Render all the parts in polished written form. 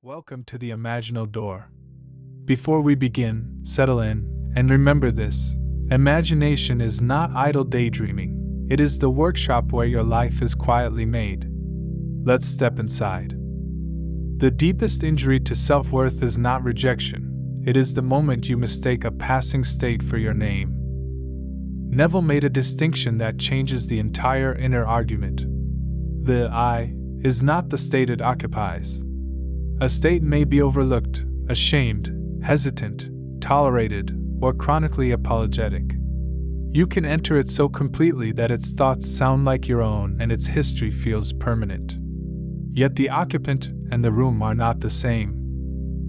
Welcome to the Imaginal Door. Before we begin, settle in, and remember this: imagination is not idle daydreaming, it is the workshop where your life is quietly made. Let's step inside. The deepest injury to self-worth is not rejection, it is the moment you mistake a passing state for your name. Neville made a distinction that changes the entire inner argument. The I is not the state it occupies. A state may be overlooked, ashamed, hesitant, tolerated, or chronically apologetic. You can enter it so completely that its thoughts sound like your own and its history feels permanent. Yet the occupant and the room are not the same.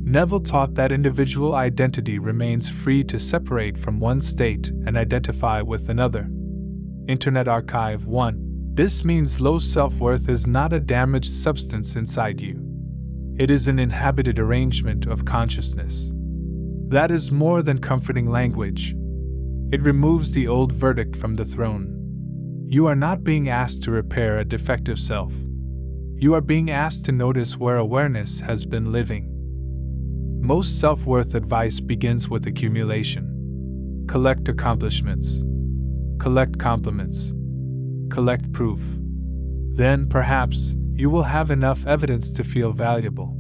Neville taught that individual identity remains free to separate from one state and identify with another. Internet Archive 1. This means low self-worth is not a damaged substance inside you. It is an inhabited arrangement of consciousness. That is more than comforting language. It removes the old verdict from the throne. You are not being asked to repair a defective self. You are being asked to notice where awareness has been living. Most self-worth advice begins with accumulation. Collect accomplishments. Collect compliments. Collect proof. Then, perhaps, you will have enough evidence to feel valuable.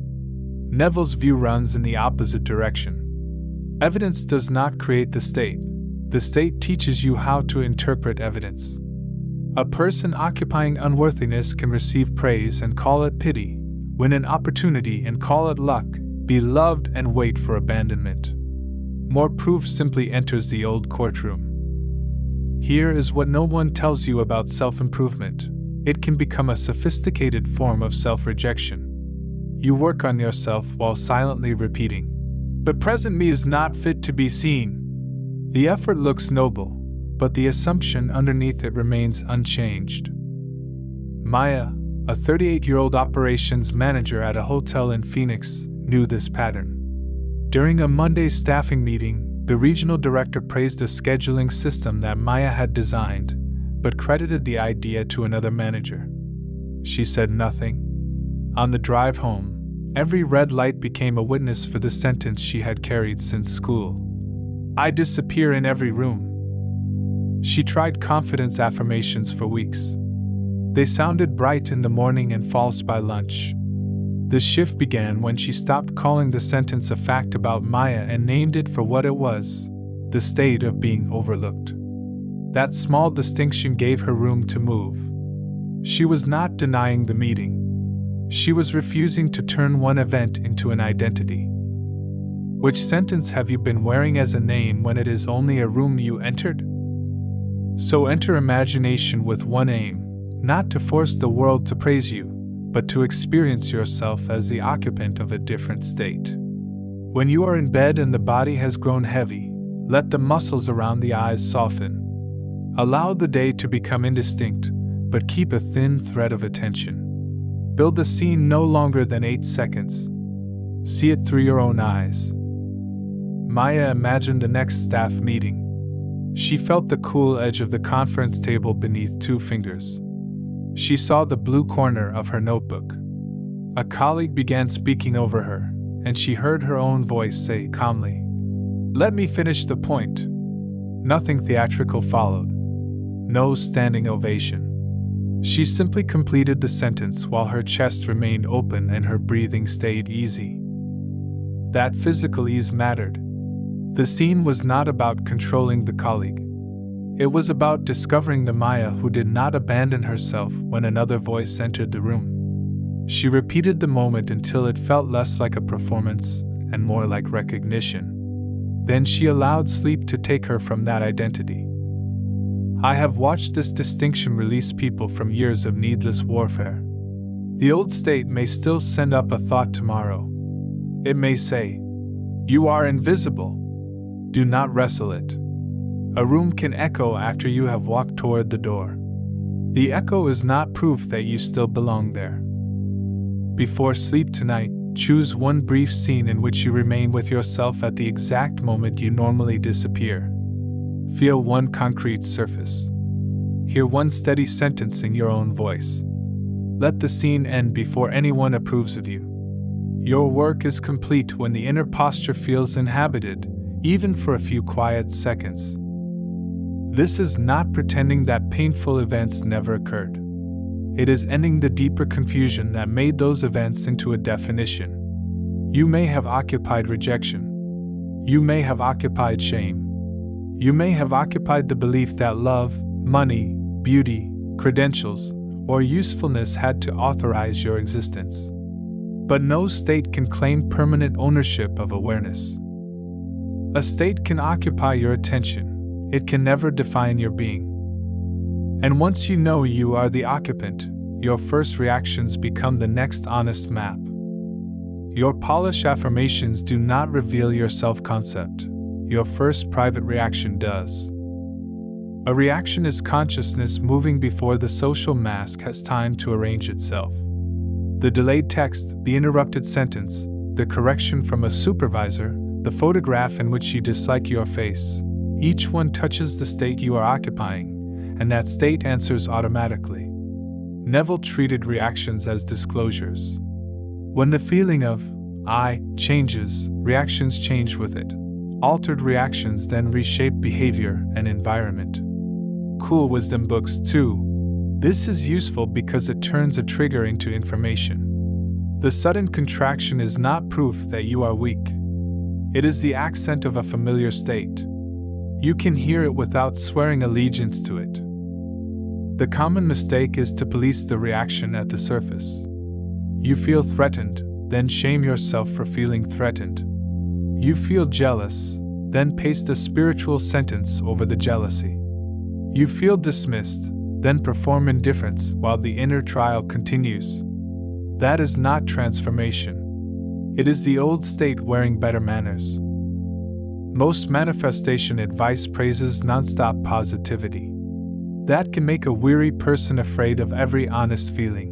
Neville's view runs in the opposite direction. Evidence does not create the state teaches you how to interpret evidence. A person occupying unworthiness can receive praise and call it pity, win an opportunity and call it luck, be loved and wait for abandonment. More proof simply enters the old courtroom. Here is what no one tells you about self-improvement. It can become a sophisticated form of self-rejection. You work on yourself while silently repeating, "But present me is not fit to be seen." The effort looks noble, but the assumption underneath it remains unchanged. Maya, a 38-year-old operations manager at a hotel in Phoenix, knew this pattern. During a Monday staffing meeting, the regional director praised a scheduling system that Maya had designed, but credited the idea to another manager. She said nothing. On the drive home, every red light became a witness for the sentence she had carried since school. "I disappear in every room." She tried confidence affirmations for weeks. They sounded bright in the morning and false by lunch. The shift began when she stopped calling the sentence a fact about Maya and named it for what it was: the state of being overlooked. That small distinction gave her room to move. She was not denying the meeting. She was refusing to turn one event into an identity. Which sentence have you been wearing as a name when it is only a room you entered? So enter imagination with one aim, not to force the world to praise you, but to experience yourself as the occupant of a different state. When you are in bed and the body has grown heavy, let the muscles around the eyes soften. Allow the day to become indistinct, but keep a thin thread of attention. Build the scene no longer than 8 seconds. See it through your own eyes. Maya imagined the next staff meeting. She felt the cool edge of the conference table beneath 2 fingers. She saw the blue corner of her notebook. A colleague began speaking over her, and she heard her own voice say calmly, "Let me finish the point." Nothing theatrical followed. No standing ovation. She simply completed the sentence while her chest remained open and her breathing stayed easy. That physical ease mattered. The scene was not about controlling the colleague. It was about discovering the Maya who did not abandon herself when another voice entered the room. She repeated the moment until it felt less like a performance and more like recognition. Then she allowed sleep to take her from that identity. I have watched this distinction release people from years of needless warfare. The old state may still send up a thought tomorrow. It may say, "You are invisible. Do not wrestle it." A room can echo after you have walked toward the door. The echo is not proof that you still belong there. Before sleep tonight, choose one brief scene in which you remain with yourself at the exact moment you normally disappear. Feel one concrete surface. Hear one steady sentence in your own voice. Let the scene end before anyone approves of you. Your work is complete when the inner posture feels inhabited, even for a few quiet seconds. This is not pretending that painful events never occurred. It is ending the deeper confusion that made those events into a definition. You may have occupied rejection. You may have occupied shame. You may have occupied the belief that love, money, beauty, credentials, or usefulness had to authorize your existence. But no state can claim permanent ownership of awareness. A state can occupy your attention. It can never define your being. And once you know you are the occupant, your first reactions become the next honest map. Your polished affirmations do not reveal your self-concept. Your first private reaction does. A reaction is consciousness moving before the social mask has time to arrange itself. The delayed text, the interrupted sentence, the correction from a supervisor, the photograph in which you dislike your face, each one touches the state you are occupying, and that state answers automatically. Neville treated reactions as disclosures. When the feeling of I changes, reactions change with it. Altered reactions then reshape behavior and environment. Cool wisdom books 2. This is useful because it turns a trigger into information. The sudden contraction is not proof that you are weak. It is the accent of a familiar state. You can hear it without swearing allegiance to it. The common mistake is to police the reaction at the surface. You feel threatened, then shame yourself for feeling threatened. You feel jealous, then paste a spiritual sentence over the jealousy. You feel dismissed, then perform indifference while the inner trial continues. That is not transformation. It is the old state wearing better manners. Most manifestation advice praises nonstop positivity. That can make a weary person afraid of every honest feeling.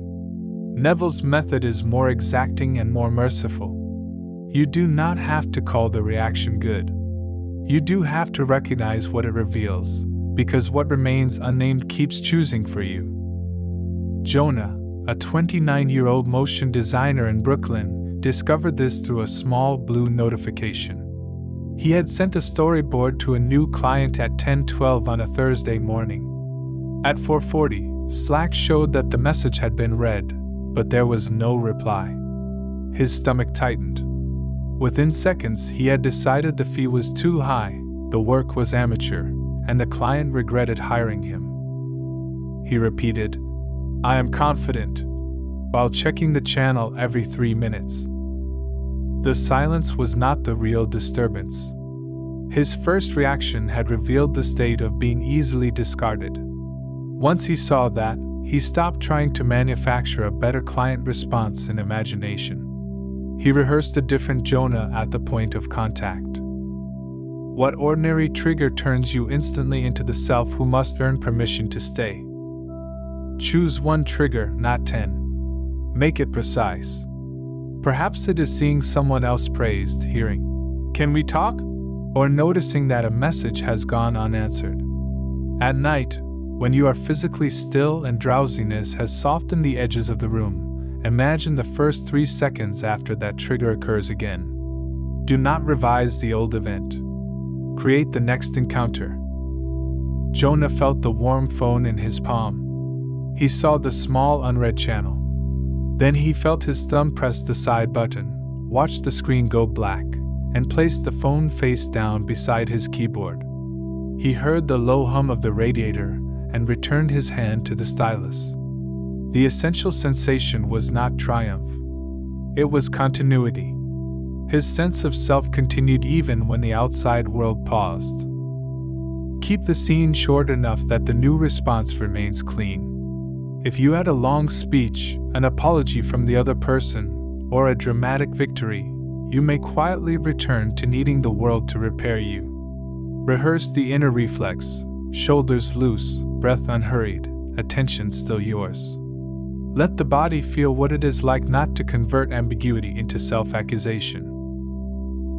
Neville's method is more exacting and more merciful. You do not have to call the reaction good. You do have to recognize what it reveals, because what remains unnamed keeps choosing for you. Jonah, a 29-year-old motion designer in Brooklyn, discovered this through a small blue notification. He had sent a storyboard to a new client at 10:12 on a Thursday morning. At 4:40, Slack showed that the message had been read, but there was no reply. His stomach tightened. Within seconds, he had decided the fee was too high, the work was amateur, and the client regretted hiring him. He repeated, "I am confident," while checking the channel every 3 minutes. The silence was not the real disturbance. His first reaction had revealed the state of being easily discarded. Once he saw that, he stopped trying to manufacture a better client response in imagination. He rehearsed a different Jonah at the point of contact. What ordinary trigger turns you instantly into the self who must earn permission to stay? Choose one trigger, not 10. Make it precise. Perhaps it is seeing someone else praised, hearing, "Can we talk?" or noticing that a message has gone unanswered. At night, when you are physically still and drowsiness has softened the edges of the room, imagine the first 3 seconds after that trigger occurs again. Do not revise the old event. Create the next encounter. Jonah felt the warm phone in his palm. He saw the small unread channel. Then he felt his thumb press the side button, watched the screen go black, and placed the phone face down beside his keyboard. He heard the low hum of the radiator and returned his hand to the stylus. The essential sensation was not triumph. It was continuity. His sense of self continued even when the outside world paused. Keep the scene short enough that the new response remains clean. If you had a long speech, an apology from the other person, or a dramatic victory, you may quietly return to needing the world to repair you. Rehearse the inner reflex, shoulders loose, breath unhurried, attention still yours. Let the body feel what it is like not to convert ambiguity into self-accusation.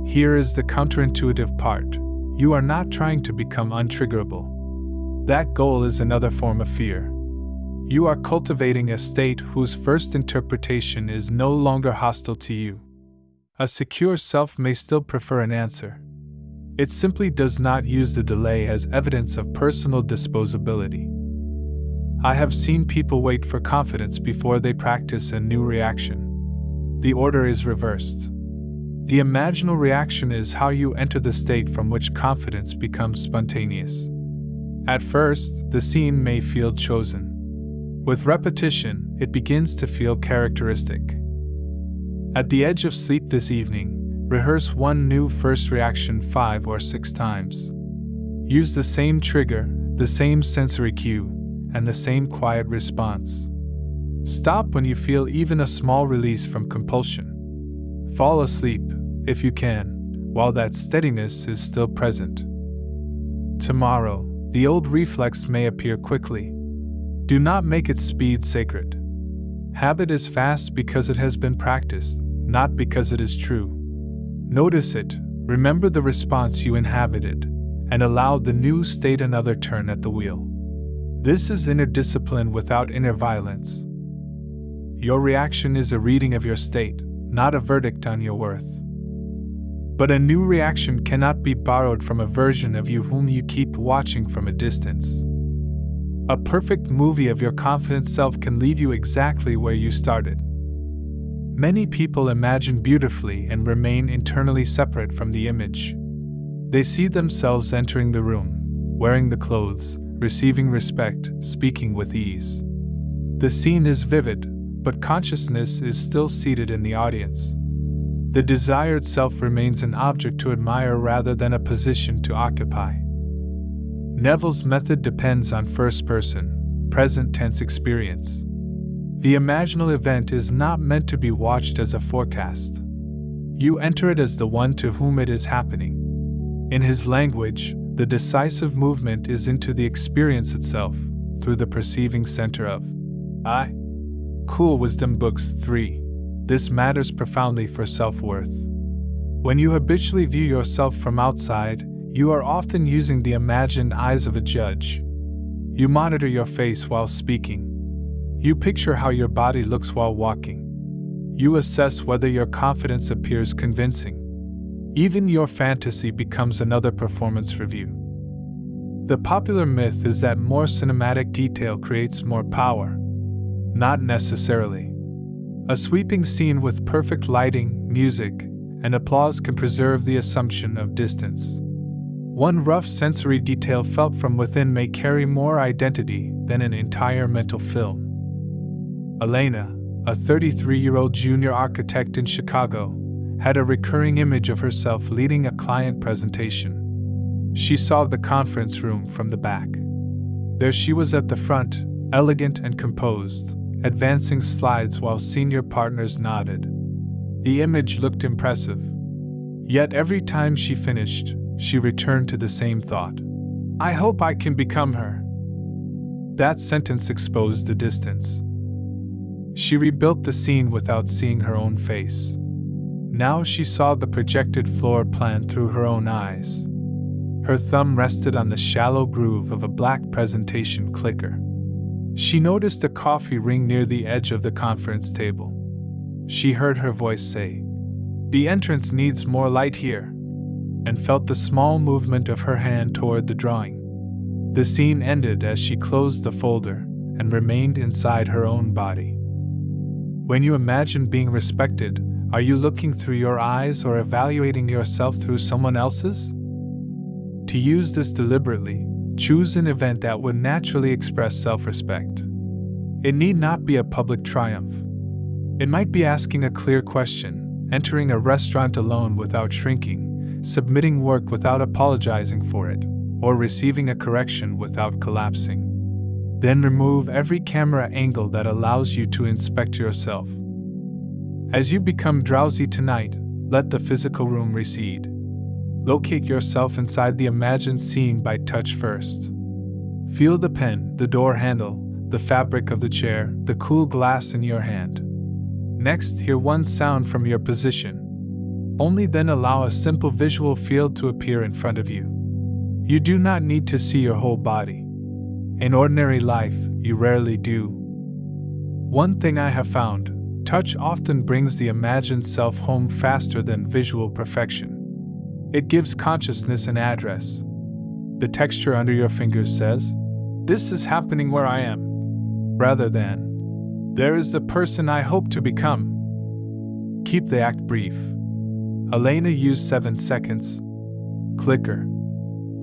Here is the counterintuitive part. You are not trying to become untriggerable. That goal is another form of fear. You are cultivating a state whose first interpretation is no longer hostile to you. A secure self may still prefer an answer. It simply does not use the delay as evidence of personal disposability. I have seen people wait for confidence before they practice a new reaction. The order is reversed. The imaginal reaction is how you enter the state from which confidence becomes spontaneous. At first, the scene may feel chosen. With repetition, it begins to feel characteristic. At the edge of sleep this evening, rehearse one new first reaction 5 or 6 times. Use the same trigger, the same sensory cue, and the same quiet response. Stop when you feel even a small release from compulsion. Fall asleep, if you can, while that steadiness is still present. Tomorrow, the old reflex may appear quickly. Do not make its speed sacred. Habit is fast because it has been practiced, not because it is true. Notice it, remember the response you inhabited, and allow the new state another turn at the wheel. This is inner discipline without inner violence. Your reaction is a reading of your state, not a verdict on your worth. But a new reaction cannot be borrowed from a version of you whom you keep watching from a distance. A perfect movie of your confident self can leave you exactly where you started. Many people imagine beautifully and remain internally separate from the image. They see themselves entering the room, wearing the clothes, receiving respect, speaking with ease. The scene is vivid, but consciousness is still seated in the audience. The desired self remains an object to admire rather than a position to occupy. Neville's method depends on first-person, present-tense experience. The imaginal event is not meant to be watched as a forecast. You enter it as the one to whom it is happening. In his language, the decisive movement is into the experience itself, through the perceiving center of I. Cool Wisdom Books 3. This matters profoundly for self-worth. When you habitually view yourself from outside, you are often using the imagined eyes of a judge. You monitor your face while speaking. You picture how your body looks while walking. You assess whether your confidence appears convincing. Even your fantasy becomes another performance review. The popular myth is that more cinematic detail creates more power. Not necessarily. A sweeping scene with perfect lighting, music, and applause can preserve the assumption of distance. One rough sensory detail felt from within may carry more identity than an entire mental film. Elena, a 33-year-old junior architect in Chicago, had a recurring image of herself leading a client presentation. She saw the conference room from the back. There she was at the front, elegant and composed, advancing slides while senior partners nodded. The image looked impressive. Yet every time she finished, she returned to the same thought. I hope I can become her. That sentence exposed the distance. She rebuilt the scene without seeing her own face. Now she saw the projected floor plan through her own eyes. Her thumb rested on the shallow groove of a black presentation clicker. She noticed a coffee ring near the edge of the conference table. She heard her voice say, "The entrance needs more light here," and felt the small movement of her hand toward the drawing. The scene ended as she closed the folder and remained inside her own body. When you imagine being respected, are you looking through your eyes or evaluating yourself through someone else's? To use this deliberately, choose an event that would naturally express self-respect. It need not be a public triumph. It might be asking a clear question, entering a restaurant alone without shrinking, submitting work without apologizing for it, or receiving a correction without collapsing. Then remove every camera angle that allows you to inspect yourself. As you become drowsy tonight, let the physical room recede. Locate yourself inside the imagined scene by touch first. Feel the pen, the door handle, the fabric of the chair, the cool glass in your hand. Next, hear one sound from your position. Only then allow a simple visual field to appear in front of you. You do not need to see your whole body. In ordinary life, you rarely do. One thing I have found, Touch often brings the imagined self home faster than visual perfection. It gives consciousness an address. The texture under your fingers says, "This is happening where I am," rather than, "There is the person I hope to become." Keep the act brief. Elena used 7 seconds. Clicker.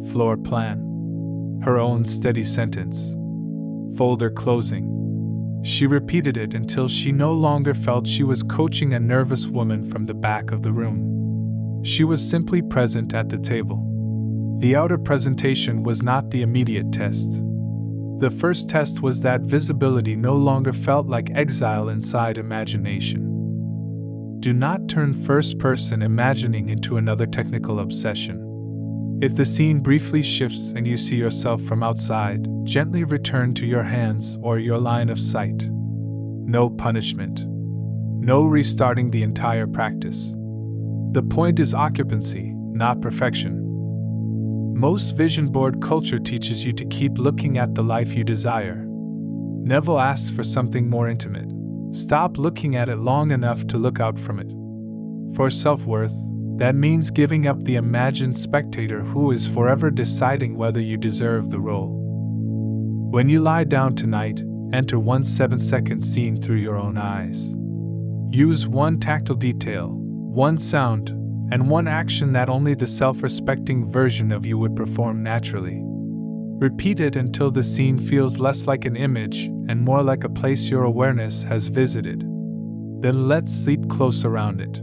Floor plan. Her own steady sentence. Folder closing. She repeated it until she no longer felt she was coaching a nervous woman from the back of the room. She was simply present at the table. The outer presentation was not the immediate test. The first test was that visibility no longer felt like exile inside imagination. Do not turn first-person imagining into another technical obsession. If the scene briefly shifts and you see yourself from outside, gently return to your hands or your line of sight. No punishment. No restarting the entire practice. The point is occupancy, not perfection. Most vision board culture teaches you to keep looking at the life you desire. Neville asks for something more intimate. Stop looking at it long enough to look out from it. For self-worth, that means giving up the imagined spectator who is forever deciding whether you deserve the role. When you lie down tonight, enter one 7-second scene through your own eyes. Use one tactile detail, one sound, and one action that only the self-respecting version of you would perform naturally. Repeat it until the scene feels less like an image and more like a place your awareness has visited. Then let sleep close around it.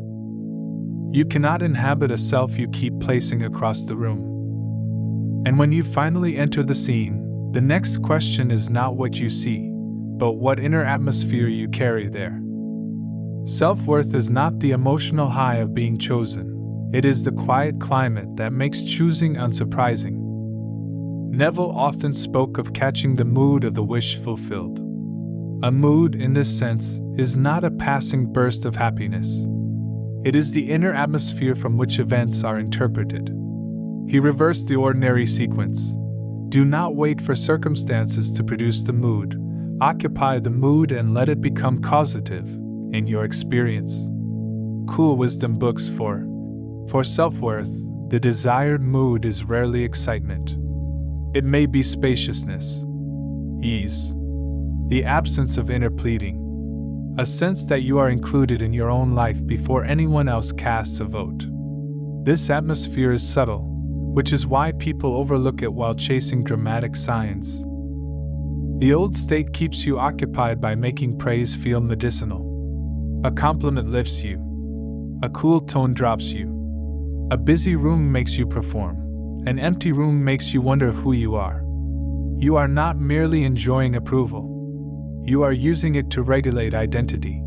You cannot inhabit a self you keep placing across the room. And when you finally enter the scene, the next question is not what you see, but what inner atmosphere you carry there. Self-worth is not the emotional high of being chosen. It is the quiet climate that makes choosing unsurprising. Neville often spoke of catching the mood of the wish fulfilled. A mood, in this sense, is not a passing burst of happiness. It is the inner atmosphere from which events are interpreted. He reversed the ordinary sequence. Do not wait for circumstances to produce the mood. Occupy the mood and let it become causative in your experience. Cool wisdom books For self-worth, the desired mood is rarely excitement. It may be spaciousness, ease, the absence of inner pleading, a sense that you are included in your own life before anyone else casts a vote. This atmosphere is subtle, which is why people overlook it while chasing dramatic signs. The old state keeps you occupied by making praise feel medicinal. A compliment lifts you. A cool tone drops you. A busy room makes you perform. An empty room makes you wonder who you are. You are not merely enjoying approval. You are using it to regulate identity.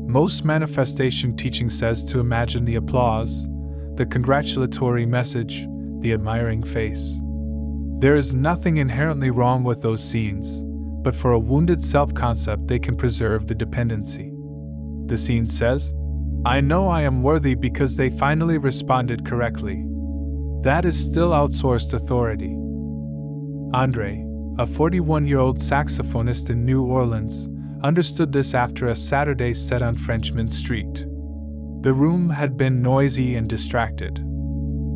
Most manifestation teaching says to imagine the applause, the congratulatory message, the admiring face. There is nothing inherently wrong with those scenes, but for a wounded self-concept they can preserve the dependency. The scene says, "I know I am worthy because they finally responded correctly." That is still outsourced authority. Andre, a 41-year-old saxophonist in New Orleans, understood this after a Saturday set on Frenchman Street. The room had been noisy and distracted.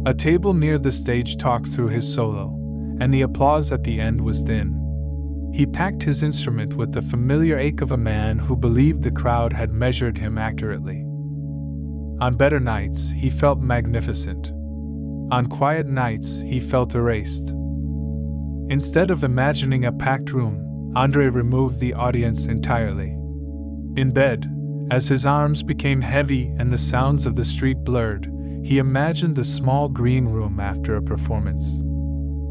A table near the stage talked through his solo, and the applause at the end was thin. He packed his instrument with the familiar ache of a man who believed the crowd had measured him accurately. On better nights, he felt magnificent. On quiet nights, he felt erased. Instead of imagining a packed room, Andre removed the audience entirely. In bed, as his arms became heavy and the sounds of the street blurred, he imagined the small green room after a performance.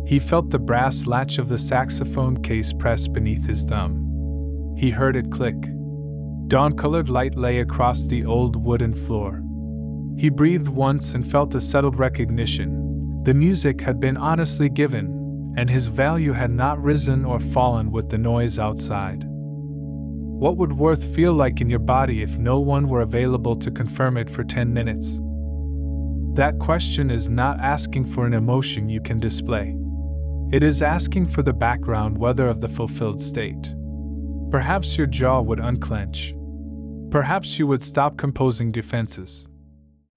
He felt the brass latch of the saxophone case press beneath his thumb. He heard it click. Dawn-colored light lay across the old wooden floor. He breathed once and felt a settled recognition. The music had been honestly given, and his value had not risen or fallen with the noise outside. What would worth feel like in your body if no one were available to confirm it for 10 minutes? That question is not asking for an emotion you can display. It is asking for the background weather of the fulfilled state. Perhaps your jaw would unclench. Perhaps you would stop composing defenses.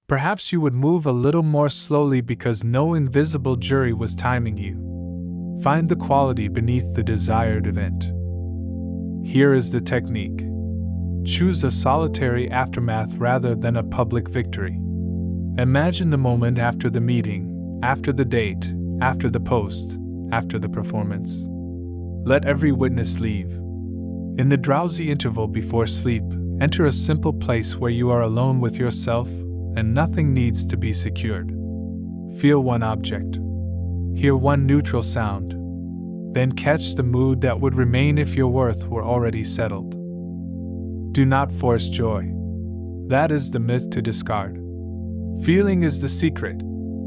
Perhaps you would move a little more slowly because no invisible jury was timing you. Find the quality beneath the desired event. Here is the technique. Choose a solitary aftermath rather than a public victory. Imagine the moment after the meeting, after the date, after the post, after the performance. Let every witness leave. In the drowsy interval before sleep, enter a simple place where you are alone with yourself and nothing needs to be secured. Feel one object. Hear one neutral sound. Then catch the mood that would remain if your worth were already settled. Do not force joy. That is the myth to discard. Feeling is the secret.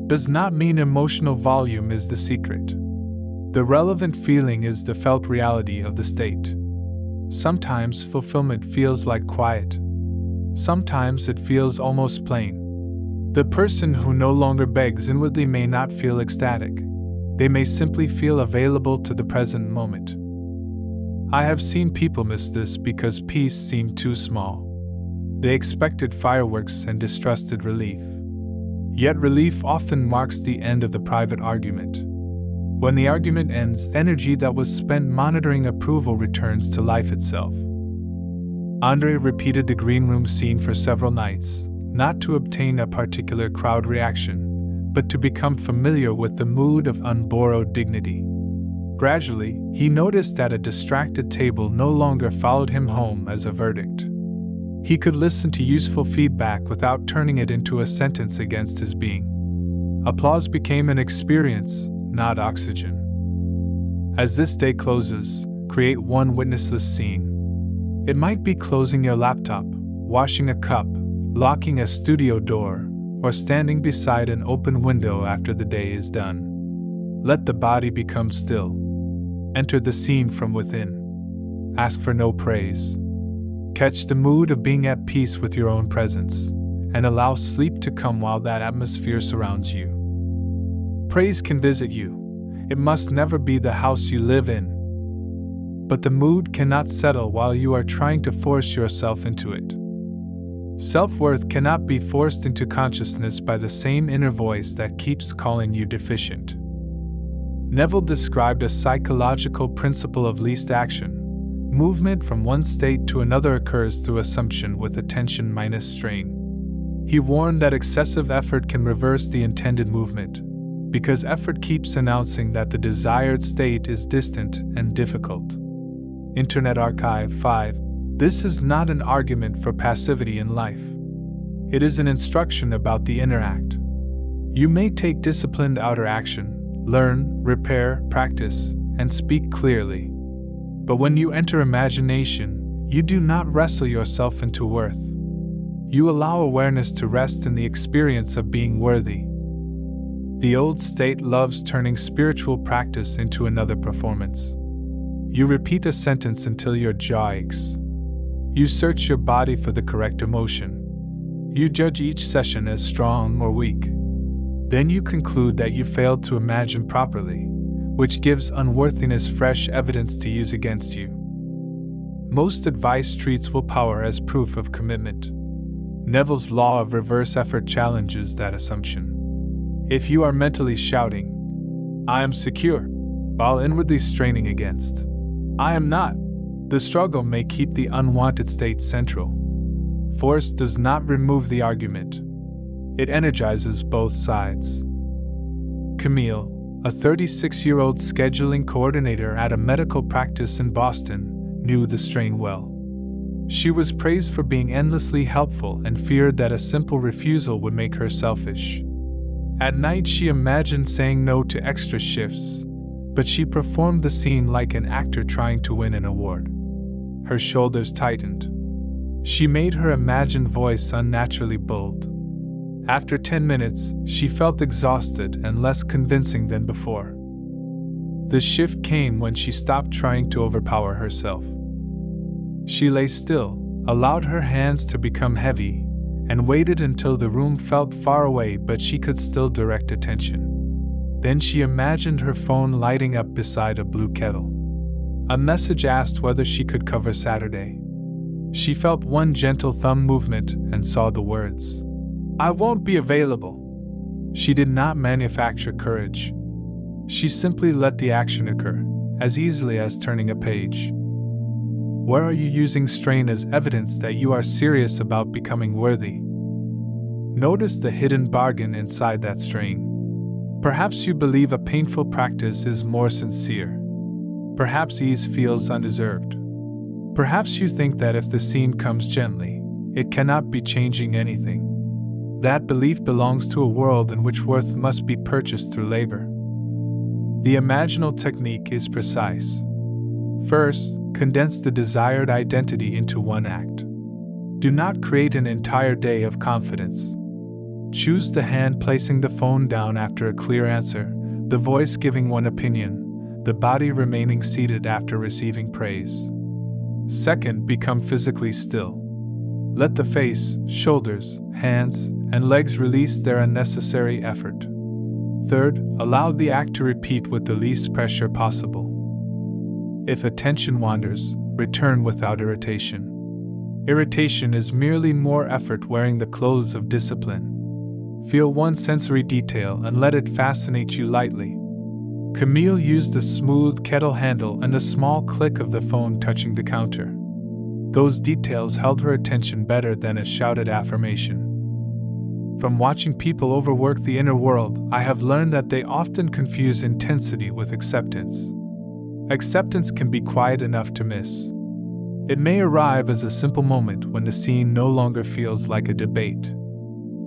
Does not mean emotional volume is the secret. The relevant feeling is the felt reality of the state. Sometimes fulfillment feels like quiet. Sometimes it feels almost plain. The person who no longer begs inwardly may not feel ecstatic. They may simply feel available to the present moment. I have seen people miss this because peace seemed too small. They expected fireworks and distrusted relief. Yet relief often marks the end of the private argument. When the argument ends, energy that was spent monitoring approval returns to life itself. Andre repeated the green room scene for several nights, not to obtain a particular crowd reaction, but to become familiar with the mood of unborrowed dignity. Gradually, he noticed that a distracted table no longer followed him home as a verdict. He could listen to useful feedback without turning it into a sentence against his being. Applause became an experience, not oxygen. As this day closes, create one witnessless scene. It might be closing your laptop, washing a cup, locking a studio door, or standing beside an open window after the day is done. Let the body become still. Enter the scene from within. Ask for no praise. Catch the mood of being at peace with your own presence, and allow sleep to come while that atmosphere surrounds you. Praise can visit you. It must never be the house you live in. But the mood cannot settle while you are trying to force yourself into it. Self-worth cannot be forced into consciousness by the same inner voice that keeps calling you deficient. Neville described a psychological principle of least action. Movement from one state to another occurs through assumption with attention minus strain. He warned that excessive effort can reverse the intended movement, because effort keeps announcing that the desired state is distant and difficult. Internet Archive 5. This is not an argument for passivity in life. It is an instruction about the inner act. You may take disciplined outer action, learn, repair, practice, and speak clearly. But when you enter imagination, you do not wrestle yourself into worth. You allow awareness to rest in the experience of being worthy. The old state loves turning spiritual practice into another performance. You repeat a sentence until your jaw aches. You search your body for the correct emotion. You judge each session as strong or weak. Then you conclude that you failed to imagine properly, which gives unworthiness fresh evidence to use against you. Most advice treats willpower as proof of commitment. Neville's law of reverse effort challenges that assumption. If you are mentally shouting, "I am secure," while inwardly straining against, "I am not," the struggle may keep the unwanted state central. Force does not remove the argument. It energizes both sides. Camille, a 36-year-old scheduling coordinator at a medical practice in Boston, knew the strain well. She was praised for being endlessly helpful and feared that a simple refusal would make her selfish. At night, she imagined saying no to extra shifts, but she performed the scene like an actor trying to win an award. Her shoulders tightened. She made her imagined voice unnaturally bold. After 10 minutes, she felt exhausted and less convincing than before. The shift came when she stopped trying to overpower herself. She lay still, allowed her hands to become heavy, and waited until the room felt far away but she could still direct attention. Then she imagined her phone lighting up beside a blue kettle. A message asked whether she could cover Saturday. She felt one gentle thumb movement and saw the words, "I won't be available." She did not manufacture courage. She simply let the action occur, as easily as turning a page. Where are you using strain as evidence that you are serious about becoming worthy? Notice the hidden bargain inside that strain. Perhaps you believe a painful practice is more sincere. Perhaps ease feels undeserved. Perhaps you think that if the scene comes gently, it cannot be changing anything. That belief belongs to a world in which worth must be purchased through labor. The imaginal technique is precise. First, condense the desired identity into one act. Do not create an entire day of confidence. Choose the hand placing the phone down after a clear answer, the voice giving one opinion, the body remaining seated after receiving praise. Second, become physically still. Let the face, shoulders, hands, and legs release their unnecessary effort. Third, allow the act to repeat with the least pressure possible. If attention wanders, return without irritation. Irritation is merely more effort wearing the clothes of discipline. Feel one sensory detail and let it fascinate you lightly. Camille used the smooth kettle handle and the small click of the phone touching the counter. Those details held her attention better than a shouted affirmation. From watching people overwork the inner world, I have learned that they often confuse intensity with acceptance. Acceptance can be quiet enough to miss. It may arrive as a simple moment when the scene no longer feels like a debate.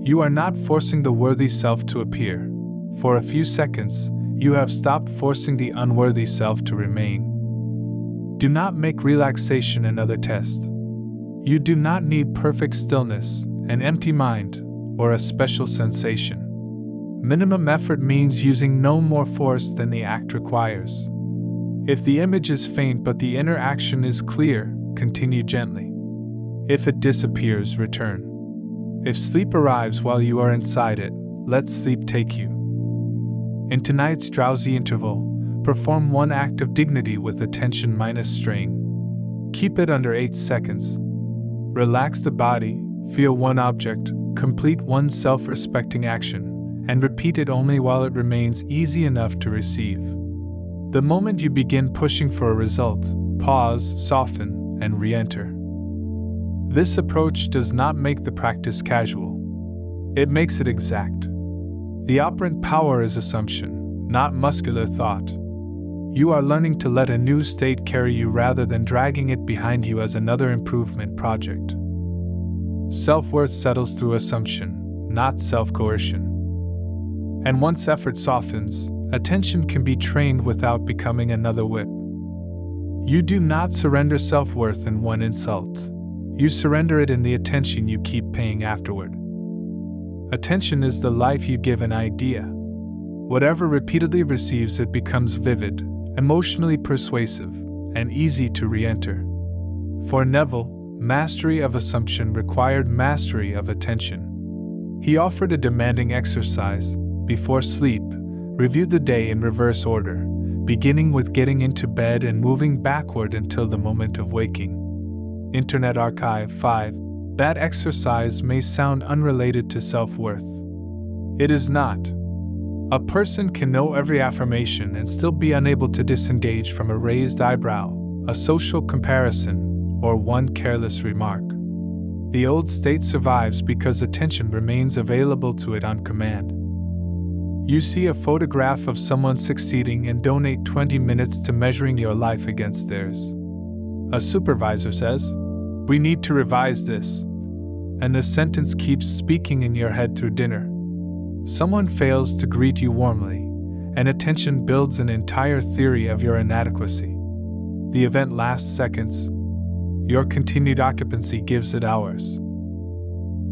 You are not forcing the worthy self to appear. For a few seconds, you have stopped forcing the unworthy self to remain. Do not make relaxation another test. You do not need perfect stillness, an empty mind, or a special sensation. Minimum effort means using no more force than the act requires. If the image is faint but the inner action is clear, continue gently. If it disappears, return. If sleep arrives while you are inside it, let sleep take you. In tonight's drowsy interval, perform one act of dignity with attention minus strain. Keep it under 8 seconds. Relax the body, feel one object, complete one self-respecting action, and repeat it only while it remains easy enough to receive. The moment you begin pushing for a result, pause, soften, and re-enter. This approach does not make the practice casual. It makes it exact. The operant power is assumption, not muscular thought. You are learning to let a new state carry you rather than dragging it behind you as another improvement project. Self-worth settles through assumption, not self-coercion. And once effort softens, attention can be trained without becoming another whip. You do not surrender self-worth in one insult. You surrender it in the attention you keep paying afterward. Attention is the life you give an idea. Whatever repeatedly receives it becomes vivid, emotionally persuasive, and easy to re-enter. For Neville, mastery of assumption required mastery of attention. He offered a demanding exercise. Before sleep, review the day in reverse order, beginning with getting into bed and moving backward until the moment of waking. Internet Archive 5. That exercise may sound unrelated to self-worth. It is not. A person can know every affirmation and still be unable to disengage from a raised eyebrow, a social comparison, or one careless remark. The old state survives because attention remains available to it on command. You see a photograph of someone succeeding and donate 20 minutes to measuring your life against theirs. A supervisor says, "We need to revise this." And the sentence keeps speaking in your head through dinner. Someone fails to greet you warmly, and attention builds an entire theory of your inadequacy. The event lasts seconds. Your continued occupancy gives it hours.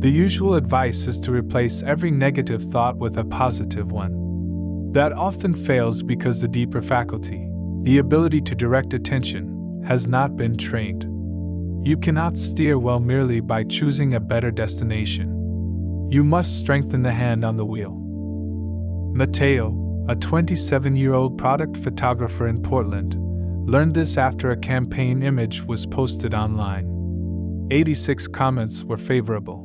The usual advice is to replace every negative thought with a positive one. That often fails because the deeper faculty, the ability to direct attention, has not been trained. You cannot steer well merely by choosing a better destination. You must strengthen the hand on the wheel. Matteo, a 27-year-old product photographer in Portland, learned this after a campaign image was posted online. 86 comments were favorable.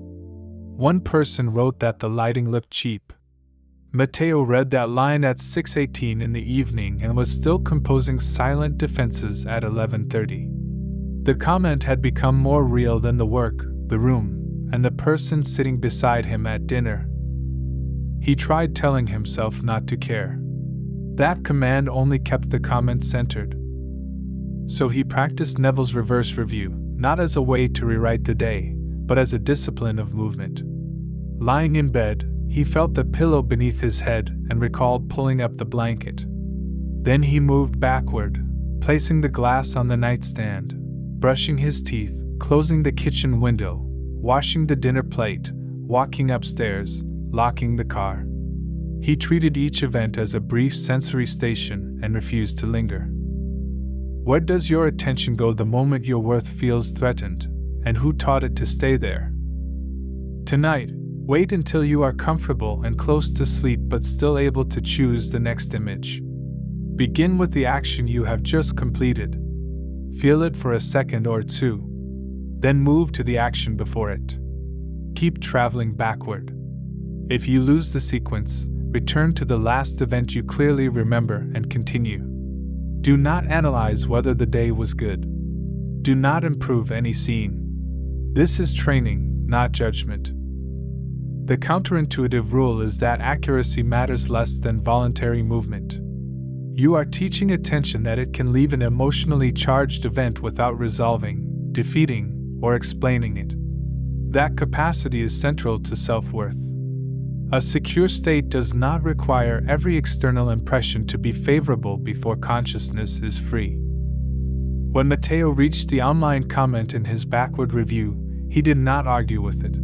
One person wrote that the lighting looked cheap. Matteo read that line at 6:18 in the evening and was still composing silent defenses at 11:30. The comment had become more real than the work, the room, and the person sitting beside him at dinner. He tried telling himself not to care. That command only kept the comment centered. So he practiced Neville's reverse review, not as a way to rewrite the day, but as a discipline of movement. Lying in bed, he felt the pillow beneath his head and recalled pulling up the blanket. Then he moved backward, placing the glass on the nightstand, brushing his teeth, closing the kitchen window, washing the dinner plate, walking upstairs, locking the car. He treated each event as a brief sensory station and refused to linger. Where does your attention go the moment your worth feels threatened, and who taught it to stay there? Tonight, wait until you are comfortable and close to sleep but still able to choose the next image. Begin with the action you have just completed. Feel it for a second or two. Then move to the action before it. Keep traveling backward. If you lose the sequence, return to the last event you clearly remember and continue. Do not analyze whether the day was good. Do not improve any scene. This is training, not judgment. The counterintuitive rule is that accuracy matters less than voluntary movement. You are teaching attention that it can leave an emotionally charged event without resolving, defeating, or explaining it. That capacity is central to self-worth. A secure state does not require every external impression to be favorable before consciousness is free. When Matteo reached the online comment in his backward review, he did not argue with it.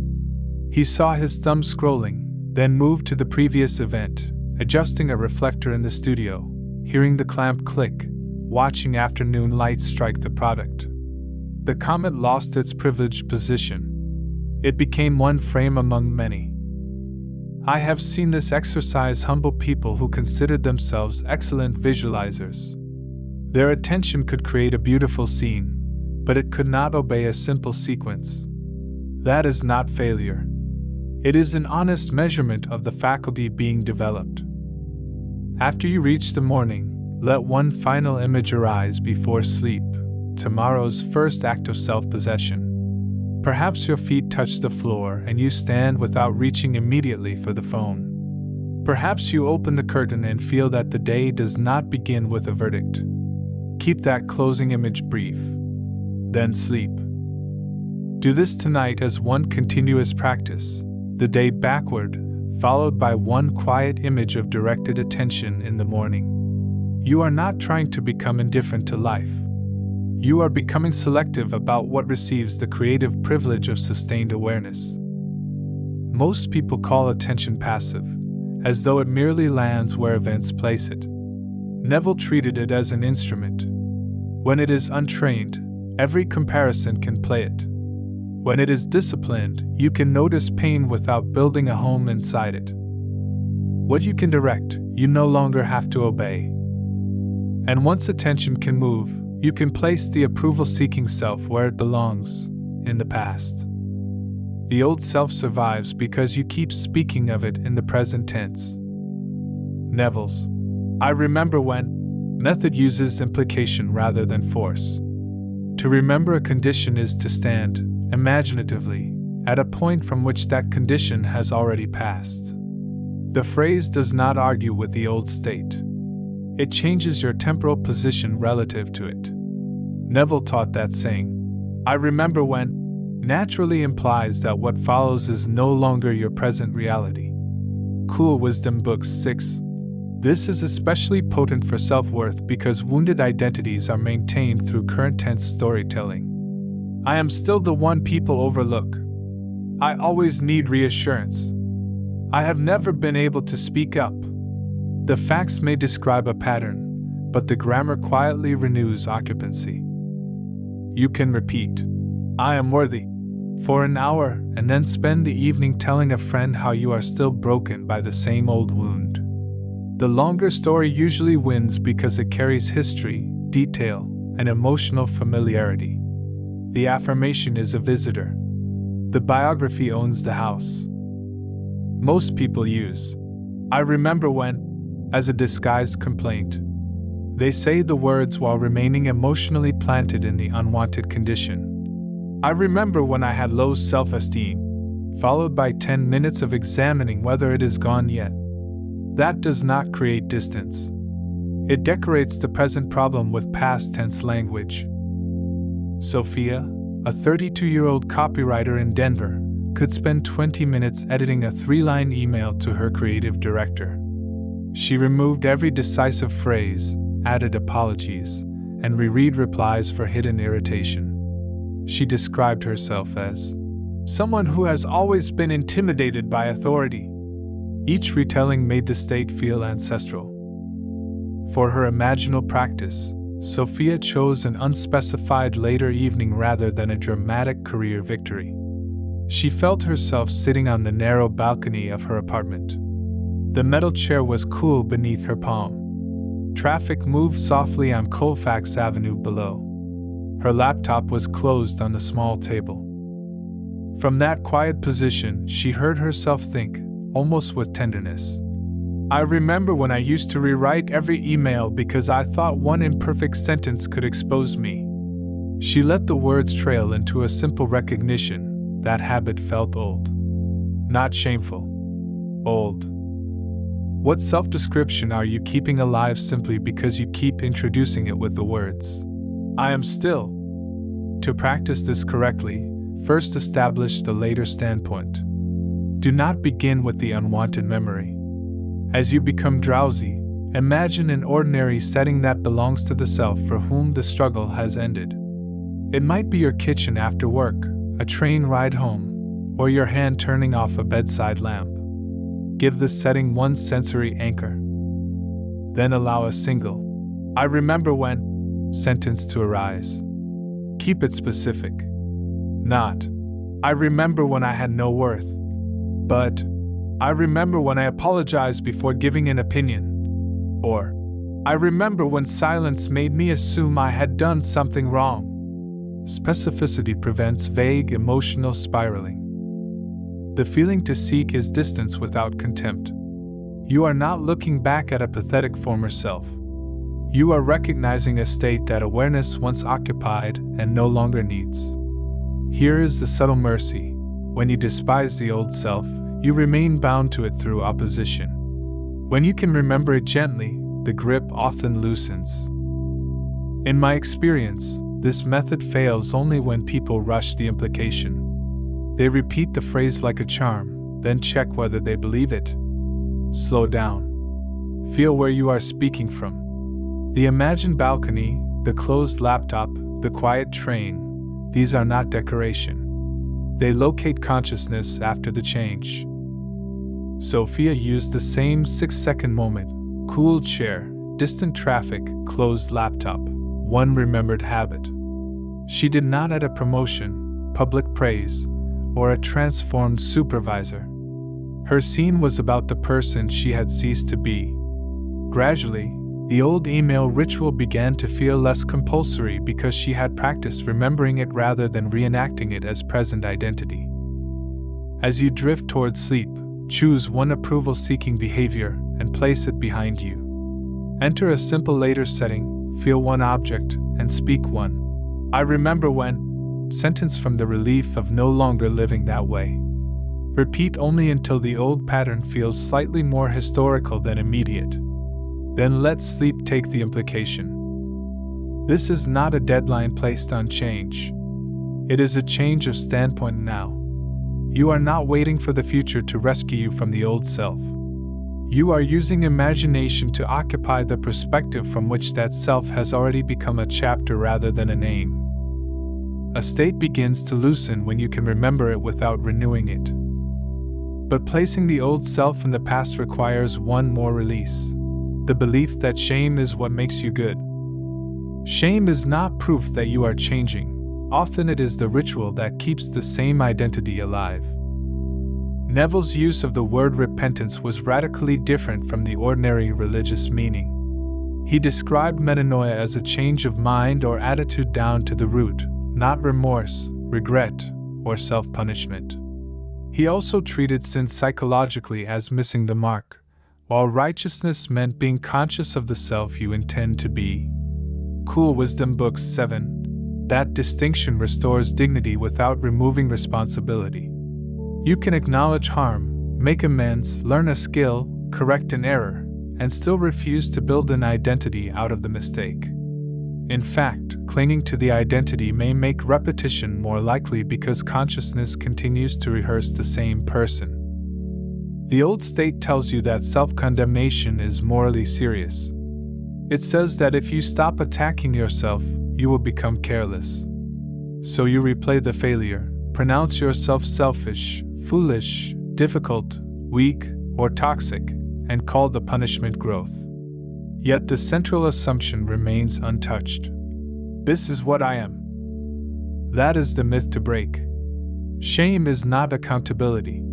He saw his thumb scrolling, then moved to the previous event, adjusting a reflector in the studio, hearing the clamp click, watching afternoon light strike the product. The comment lost its privileged position. It became one frame among many. I have seen this exercise humble people who considered themselves excellent visualizers. Their attention could create a beautiful scene, but it could not obey a simple sequence. That is not failure. It is an honest measurement of the faculty being developed. After you reach the morning, let one final image arise before sleep, tomorrow's first act of self-possession. Perhaps your feet touch the floor and you stand without reaching immediately for the phone. Perhaps you open the curtain and feel that the day does not begin with a verdict. Keep that closing image brief. Then sleep. Do this tonight as one continuous practice, the day backward, followed by one quiet image of directed attention in the morning. You are not trying to become indifferent to life. You are becoming selective about what receives the creative privilege of sustained awareness. Most people call attention passive, as though it merely lands where events place it. Neville treated it as an instrument. When it is untrained, every comparison can play it. When it is disciplined, you can notice pain without building a home inside it. What you can direct, you no longer have to obey. And once attention can move, you can place the approval-seeking self where it belongs, in the past. The old self survives because you keep speaking of it in the present tense. Neville's "I remember when" method uses implication rather than force. To remember a condition is to stand, imaginatively, at a point from which that condition has already passed. The phrase does not argue with the old state. It changes your temporal position relative to it. Neville taught that saying, "I remember when," naturally implies that what follows is no longer your present reality. Cool Wisdom Book 6. This is especially potent for self-worth because wounded identities are maintained through current tense storytelling. I am still the one people overlook. I always need reassurance. I have never been able to speak up. The facts may describe a pattern, but the grammar quietly renews occupancy. You can repeat, "I am worthy," for an hour and then spend the evening telling a friend how you are still broken by the same old wound. The longer story usually wins because it carries history, detail, and emotional familiarity. The affirmation is a visitor. The biography owns the house. Most people use "I remember when" as a disguised complaint. They say the words while remaining emotionally planted in the unwanted condition. "I remember when I had low self-esteem," followed by 10 minutes of examining whether it is gone yet. That does not create distance. It decorates the present problem with past tense language. Sophia, a 32-year-old copywriter in Denver, could spend 20 minutes editing a 3-line email to her creative director. She removed every decisive phrase, added apologies, and reread replies for hidden irritation. She described herself as someone who has always been intimidated by authority. Each retelling made the state feel ancestral. For her imaginal practice, Sophia chose an unspecified later evening rather than a dramatic career victory. She felt herself sitting on the narrow balcony of her apartment. The metal chair was cool beneath her palm. Traffic moved softly on Colfax Avenue below. Her laptop was closed on the small table. From that quiet position, she heard herself think, almost with tenderness, "I remember when I used to rewrite every email because I thought one imperfect sentence could expose me." She let the words trail into a simple recognition that habit felt old. Not shameful. Old. What self-description are you keeping alive simply because you keep introducing it with the words, "I am still"? To practice this correctly, first establish the later standpoint. Do not begin with the unwanted memory. As you become drowsy, imagine an ordinary setting that belongs to the self for whom the struggle has ended. It might be your kitchen after work, a train ride home, or your hand turning off a bedside lamp. Give the setting one sensory anchor. Then allow a single "I remember when" sentence to arise. Keep it specific. Not, "I remember when I had no worth," but, "I remember when I apologized before giving an opinion," or, "I remember when silence made me assume I had done something wrong." Specificity prevents vague emotional spiraling. The feeling to seek is distance without contempt. You are not looking back at a pathetic former self. You are recognizing a state that awareness once occupied and no longer needs. Here is the subtle mercy. When you despise the old self, you remain bound to it through opposition. When you can remember it gently, the grip often loosens. In my experience, this method fails only when people rush the implication. They repeat the phrase like a charm, then check whether they believe it. Slow down. Feel where you are speaking from. The imagined balcony, the closed laptop, the quiet train, these are not decoration. They locate consciousness after the change. Sophia used the same 6-second moment: cool chair, distant traffic, closed laptop, one remembered habit. She did not add a promotion, public praise, or a transformed supervisor. Her scene was about the person she had ceased to be. Gradually, the old email ritual began to feel less compulsory because she had practiced remembering it rather than reenacting it as present identity. As you drift towards sleep, choose one approval-seeking behavior and place it behind you. Enter a simple later setting, feel one object, and speak one "I remember when" sentence from the relief of no longer living that way. Repeat only until the old pattern feels slightly more historical than immediate. Then let sleep take the implication. This is not a deadline placed on change. It is a change of standpoint now. You are not waiting for the future to rescue you from the old self. You are using imagination to occupy the perspective from which that self has already become a chapter rather than a name. A state begins to loosen when you can remember it without renewing it. But placing the old self in the past requires one more release: the belief that shame is what makes you good. Shame is not proof that you are changing. Often it is the ritual that keeps the same identity alive. Neville's use of the word repentance was radically different from the ordinary religious meaning. He described metanoia as a change of mind or attitude down to the root, not remorse, regret, or self-punishment. He also treated sin psychologically as missing the mark, while righteousness meant being conscious of the self you intend to be. Cool Wisdom Book 7. That distinction restores dignity without removing responsibility. You can acknowledge harm, make amends, learn a skill, correct an error, and still refuse to build an identity out of the mistake. In fact, clinging to the identity may make repetition more likely because consciousness continues to rehearse the same person. The old state tells you that self-condemnation is morally serious. It says that if you stop attacking yourself, you will become careless. So you replay the failure, pronounce yourself selfish, foolish, difficult, weak, or toxic, and call the punishment growth. Yet the central assumption remains untouched. This is what I am. That is the myth to break. Shame is not accountability.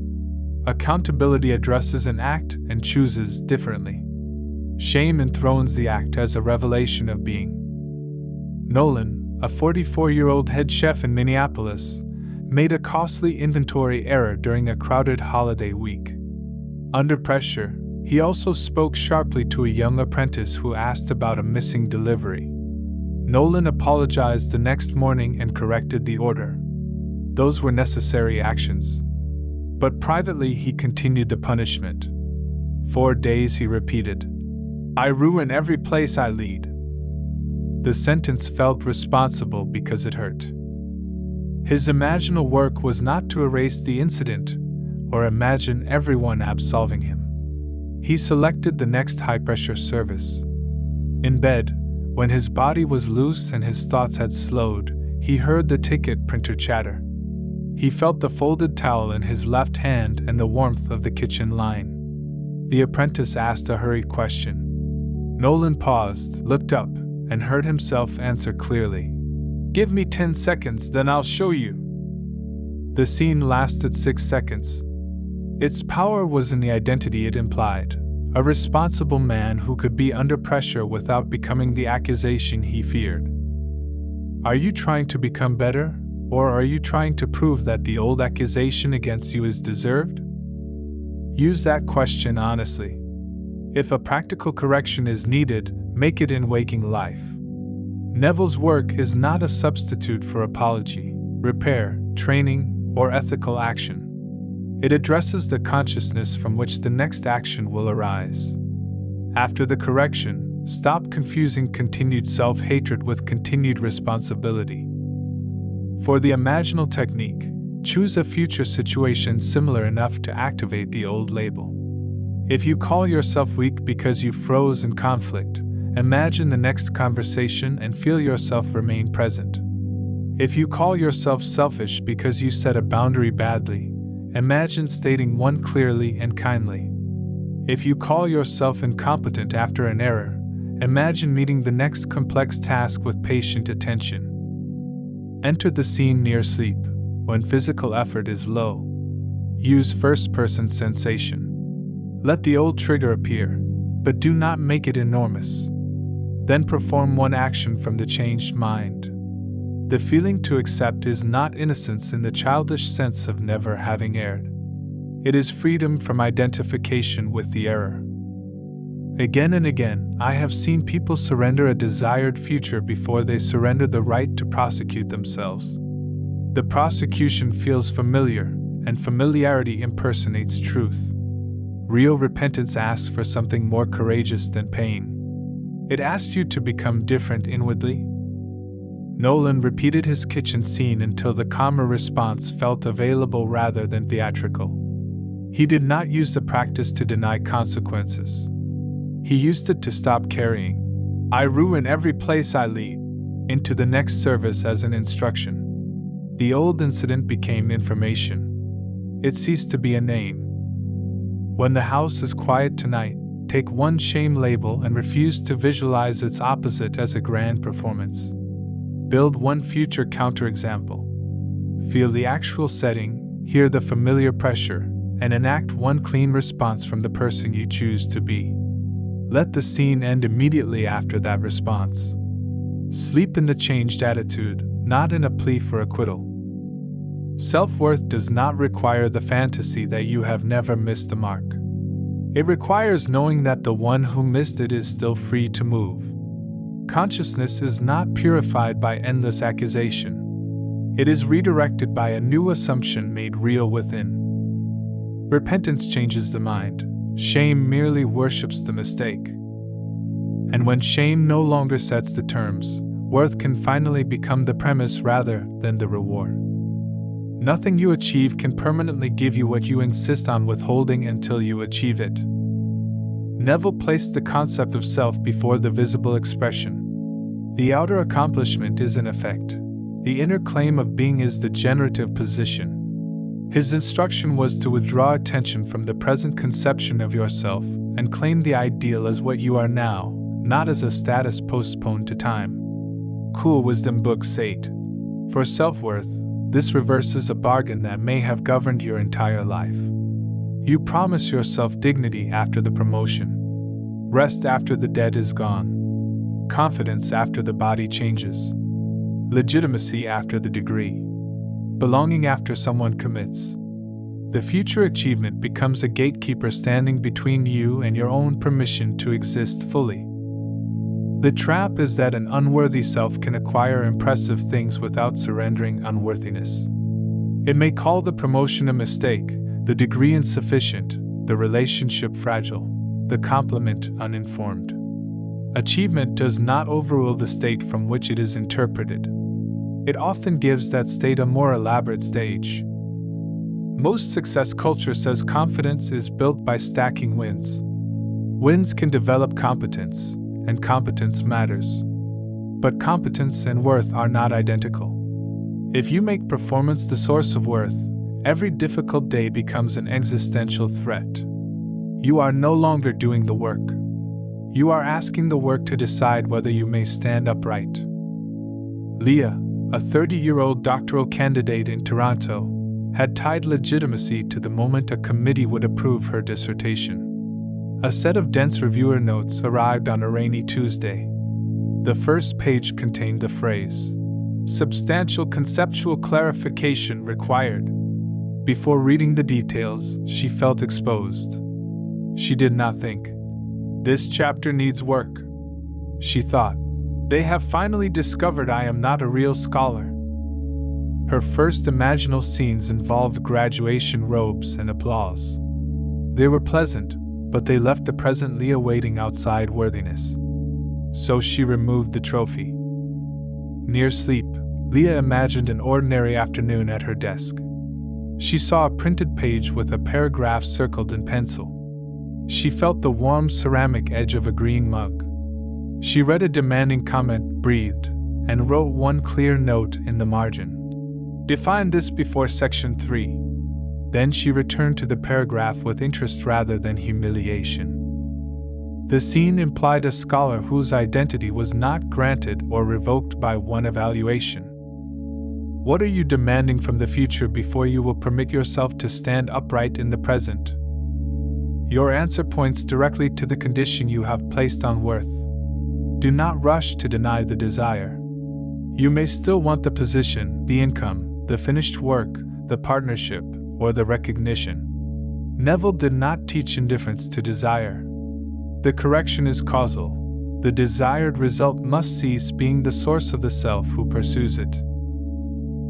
Accountability addresses an act and chooses differently. Shame enthrones the act as a revelation of being. Nolan, a 44-year-old head chef in Minneapolis, made a costly inventory error during a crowded holiday week. Under pressure, he also spoke sharply to a young apprentice who asked about a missing delivery. Nolan apologized the next morning and corrected the order. Those were necessary actions. But privately, he continued the punishment. 4 days, he repeated, "I ruin every place I lead." The sentence felt responsible because it hurt. His imaginal work was not to erase the incident or imagine everyone absolving him. He selected the next high-pressure service. In bed, when his body was loose and his thoughts had slowed, he heard the ticket printer chatter. He felt the folded towel in his left hand and the warmth of the kitchen line. The apprentice asked a hurried question. Nolan paused, looked up, and heard himself answer clearly. "Give me 10 seconds, then I'll show you." The scene lasted 6 seconds. Its power was in the identity it implied, a responsible man who could be under pressure without becoming the accusation he feared. Are you trying to become better, or are you trying to prove that the old accusation against you is deserved? Use that question honestly. If a practical correction is needed, make it in waking life. Neville's work is not a substitute for apology, repair, training, or ethical action. It addresses the consciousness from which the next action will arise. After the correction, stop confusing continued self-hatred with continued responsibility. For the imaginal technique, choose a future situation similar enough to activate the old label. If you call yourself weak because you froze in conflict, imagine the next conversation and feel yourself remain present. If you call yourself selfish because you set a boundary badly, imagine stating one clearly and kindly. If you call yourself incompetent after an error, imagine meeting the next complex task with patient attention. Enter the scene near sleep, when physical effort is low. Use first-person sensation. Let the old trigger appear, but do not make it enormous. Then perform one action from the changed mind. The feeling to accept is not innocence in the childish sense of never having erred. It is freedom from identification with the error. Again and again, I have seen people surrender a desired future before they surrender the right to prosecute themselves. The prosecution feels familiar, and familiarity impersonates truth. Real repentance asks for something more courageous than pain. It asks you to become different inwardly. Nolan repeated his kitchen scene until the calmer response felt available rather than theatrical. He did not use the practice to deny consequences. He used it to stop carrying "I ruin every place I lead" into the next service as an instruction. The old incident became information. It ceased to be a name. When the house is quiet tonight, take one shame label and refuse to visualize its opposite as a grand performance. Build one future counterexample. Feel the actual setting, hear the familiar pressure, and enact one clean response from the person you choose to be. Let the scene end immediately after that response. Sleep in the changed attitude, not in a plea for acquittal. Self-worth does not require the fantasy that you have never missed the mark. It requires knowing that the one who missed it is still free to move. Consciousness is not purified by endless accusation. It is redirected by a new assumption made real within. Repentance changes the mind. Shame merely worships the mistake. And when shame no longer sets the terms, worth can finally become the premise rather than the reward. Nothing you achieve can permanently give you what you insist on withholding until you achieve it. Neville placed the concept of self before the visible expression. The outer accomplishment is an effect. The inner claim of being is the generative position. His instruction was to withdraw attention from the present conception of yourself and claim the ideal as what you are now, not as a status postponed to time. Cool Wisdom Books 8. For self-worth, this reverses a bargain that may have governed your entire life. You promise yourself dignity after the promotion, rest after the debt is gone, confidence after the body changes, legitimacy after the degree, belonging after someone commits. The future achievement becomes a gatekeeper standing between you and your own permission to exist fully. The trap is that an unworthy self can acquire impressive things without surrendering unworthiness. It may call the promotion a mistake, the degree insufficient, the relationship fragile, the compliment uninformed. Achievement does not overrule the state from which it is interpreted. It often gives that state a more elaborate stage. Most success culture says confidence is built by stacking wins. Wins can develop competence, and competence matters. But competence and worth are not identical. If you make performance the source of worth, every difficult day becomes an existential threat. You are no longer doing the work. You are asking the work to decide whether you may stand upright. Leah, a 30-year-old doctoral candidate in Toronto, had tied legitimacy to the moment a committee would approve her dissertation. A set of dense reviewer notes arrived on a rainy Tuesday. The first page contained the phrase, "Substantial conceptual clarification required." Before reading the details, she felt exposed. She did not think, "This chapter needs work." She thought, "They have finally discovered I am not a real scholar." Her first imaginal scenes involved graduation robes and applause. They were pleasant, but they left the present Leah waiting outside worthiness. So she removed the trophy. Near sleep, Leah imagined an ordinary afternoon at her desk. She saw a printed page with a paragraph circled in pencil. She felt the warm ceramic edge of a green mug. She read a demanding comment, breathed, and wrote one clear note in the margin. Define this before section 3. Then she returned to the paragraph with interest rather than humiliation. The scene implied a scholar whose identity was not granted or revoked by one evaluation. What are you demanding from the future before you will permit yourself to stand upright in the present? Your answer points directly to the condition you have placed on worth. Do not rush to deny the desire. You may still want the position, the income, the finished work, the partnership, or the recognition. Neville did not teach indifference to desire. The correction is causal. The desired result must cease being the source of the self who pursues it.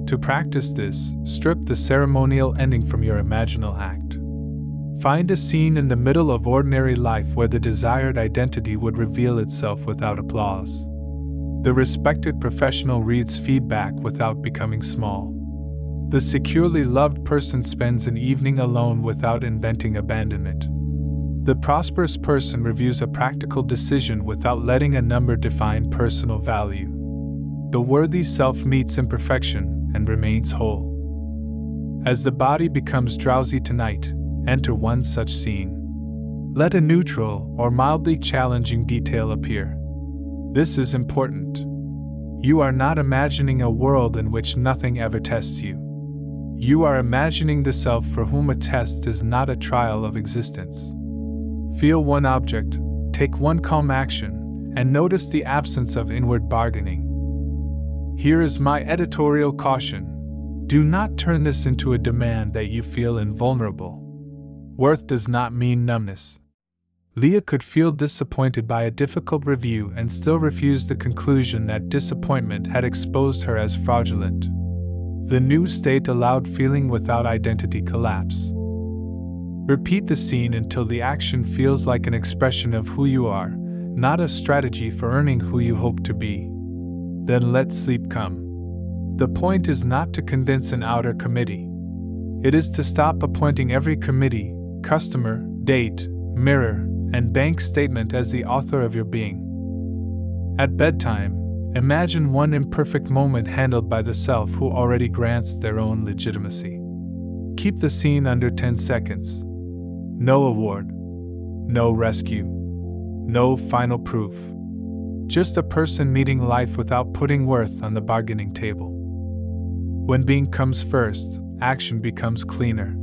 To practice this, strip the ceremonial ending from your imaginal act. Find a scene in the middle of ordinary life where the desired identity would reveal itself without applause. The respected professional reads feedback without becoming small. The securely loved person spends an evening alone without inventing abandonment. The prosperous person reviews a practical decision without letting a number define personal value. The worthy self meets imperfection and remains whole. As the body becomes drowsy tonight, enter one such scene. Let a neutral or mildly challenging detail appear. This is important. You are not imagining a world in which nothing ever tests you. You are imagining the self for whom a test is not a trial of existence. Feel one object, take one calm action, and notice the absence of inward bargaining. Here is my editorial caution. Do not turn this into a demand that you feel invulnerable. Worth does not mean numbness. Leah could feel disappointed by a difficult review and still refuse the conclusion that disappointment had exposed her as fraudulent. The new state allowed feeling without identity collapse. Repeat the scene until the action feels like an expression of who you are, not a strategy for earning who you hope to be. Then let sleep come. The point is not to convince an outer committee. It is to stop appointing every committee, customer, date, mirror, and bank statement as the author of your being. At bedtime, imagine one imperfect moment handled by the self who already grants their own legitimacy. Keep the scene under 10 seconds. No award. No rescue. No final proof. Just a person meeting life without putting worth on the bargaining table. When being comes first, action becomes cleaner.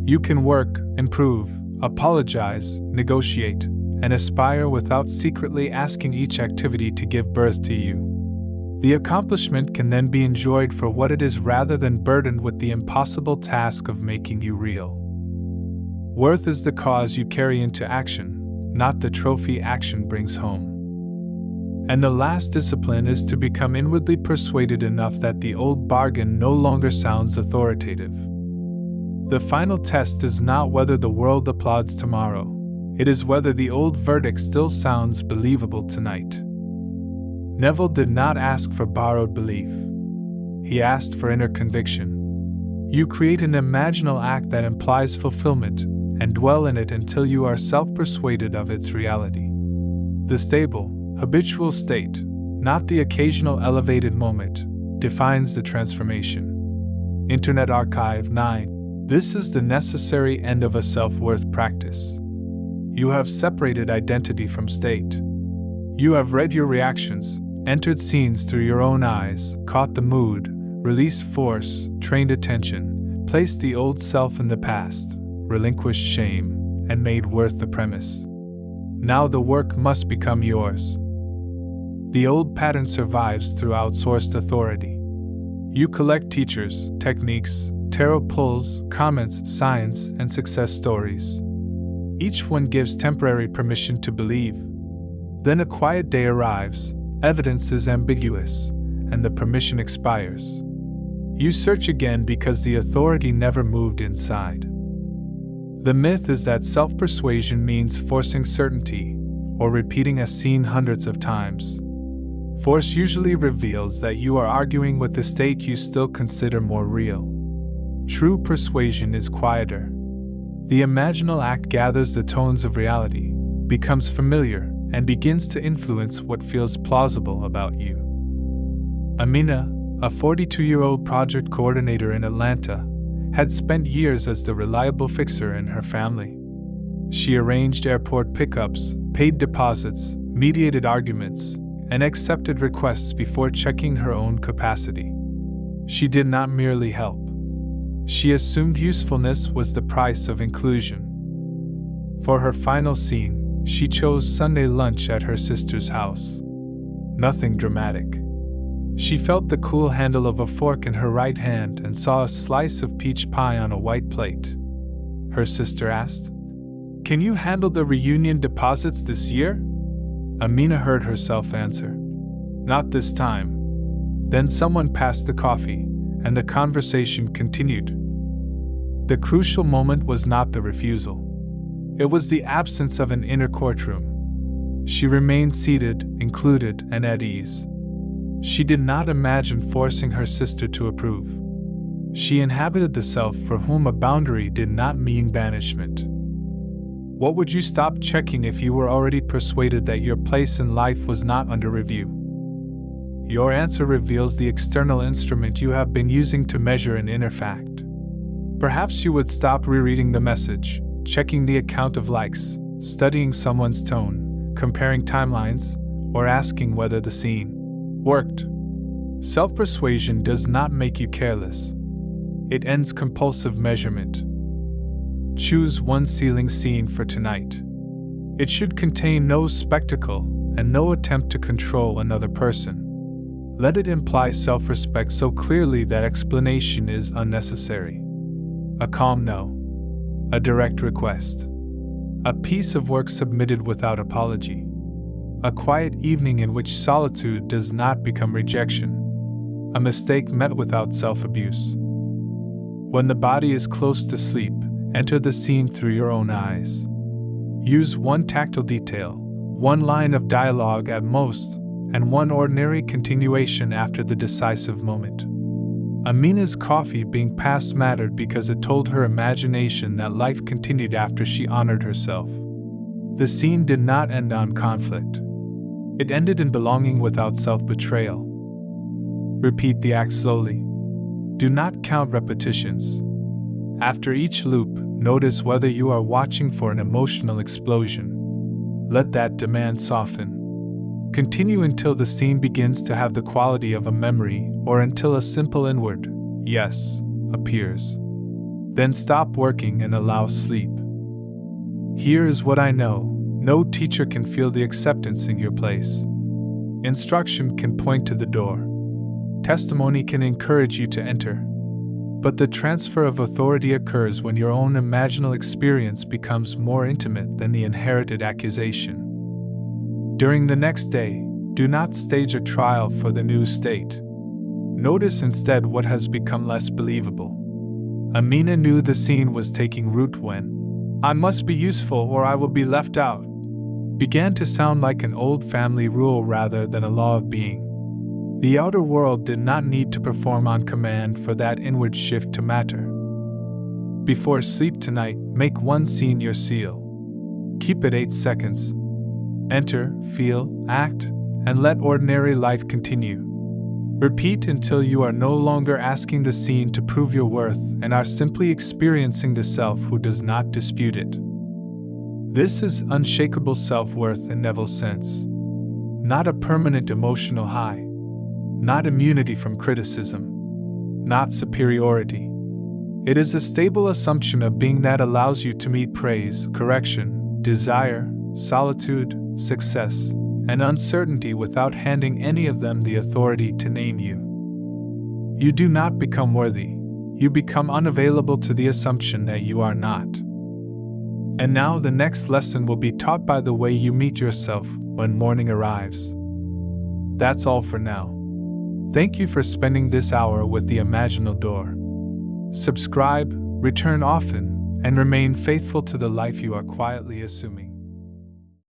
You can work, improve, apologize, negotiate, and aspire without secretly asking each activity to give birth to you. The accomplishment can then be enjoyed for what it is rather than burdened with the impossible task of making you real. Worth is the cause you carry into action, not the trophy action brings home. And the last discipline is to become inwardly persuaded enough that the old bargain no longer sounds authoritative. The final test is not whether the world applauds tomorrow, it is whether the old verdict still sounds believable tonight. Neville did not ask for borrowed belief. He asked for inner conviction. You create an imaginal act that implies fulfillment, and dwell in it until you are self-persuaded of its reality. The stable, habitual state, not the occasional elevated moment, defines the transformation. Internet Archive 9. This is the necessary end of a self-worth practice. You have separated identity from state. You have read your reactions, entered scenes through your own eyes, caught the mood, released force, trained attention, placed the old self in the past, relinquished shame, and made worth the premise. Now the work must become yours. The old pattern survives through outsourced authority. You collect teachers, techniques, tarot pulls, comments, signs, and success stories. Each one gives temporary permission to believe. Then a quiet day arrives, evidence is ambiguous, and the permission expires. You search again because the authority never moved inside. The myth is that self-persuasion means forcing certainty, or repeating a scene hundreds of times. Force usually reveals that you are arguing with the state you still consider more real. True persuasion is quieter. The imaginal act gathers the tones of reality, becomes familiar, and begins to influence what feels plausible about you. Amina, a 42-year-old project coordinator in Atlanta, had spent years as the reliable fixer in her family. She arranged airport pickups, paid deposits, mediated arguments, and accepted requests before checking her own capacity. She did not merely help. She assumed usefulness was the price of inclusion. For her final scene, she chose Sunday lunch at her sister's house. Nothing dramatic. She felt the cool handle of a fork in her right hand and saw a slice of peach pie on a white plate. Her sister asked, "Can you handle the reunion deposits this year?" Amina heard herself answer, "Not this time." Then someone passed the coffee, and the conversation continued. The crucial moment was not the refusal. It was the absence of an inner courtroom. She remained seated, included, and at ease. She did not imagine forcing her sister to approve. She inhabited the self for whom a boundary did not mean banishment. What would you stop checking if you were already persuaded that your place in life was not under review? Your answer reveals the external instrument you have been using to measure an inner fact. Perhaps you would stop rereading the message, checking the account of likes, studying someone's tone, comparing timelines, or asking whether the scene worked. Self-persuasion does not make you careless. It ends compulsive measurement. Choose one ceiling scene for tonight. It should contain no spectacle and no attempt to control another person. Let it imply self-respect so clearly that explanation is unnecessary. A calm no. A direct request. A piece of work submitted without apology. A quiet evening in which solitude does not become rejection. A mistake met without self-abuse. When the body is close to sleep, enter the scene through your own eyes. Use one tactile detail, one line of dialogue at most, and one ordinary continuation after the decisive moment. Amina's coffee being passed mattered because it told her imagination that life continued after she honored herself. The scene did not end on conflict. It ended in belonging without self-betrayal. Repeat the act slowly. Do not count repetitions. After each loop, notice whether you are watching for an emotional explosion. Let that demand soften. Continue until the scene begins to have the quality of a memory, or until a simple inward yes appears. Then stop working and allow sleep. Here is what I know: no teacher can feel the acceptance in your place. Instruction can point to the door. Testimony can encourage you to enter. But the transfer of authority occurs when your own imaginal experience becomes more intimate than the inherited accusation. During the next day, do not stage a trial for the new state. Notice instead what has become less believable. Amina knew the scene was taking root when "I must be useful or I will be left out" began to sound like an old family rule rather than a law of being. The outer world did not need to perform on command for that inward shift to matter. Before sleep tonight, make one scene your seal. Keep it 8 seconds. Enter, feel, act, and let ordinary life continue. Repeat until you are no longer asking the scene to prove your worth and are simply experiencing the self who does not dispute it. This is unshakable self-worth in Neville's sense. Not a permanent emotional high. Not immunity from criticism. Not superiority. It is a stable assumption of being that allows you to meet praise, correction, desire, solitude, success, and uncertainty without handing any of them the authority to name you. You do not become worthy. You become unavailable to the assumption that you are not. And now the next lesson will be taught by the way you meet yourself when morning arrives. That's all for now. Thank you for spending this hour with the Imaginal Door. Subscribe, return often, and remain faithful to the life you are quietly assuming.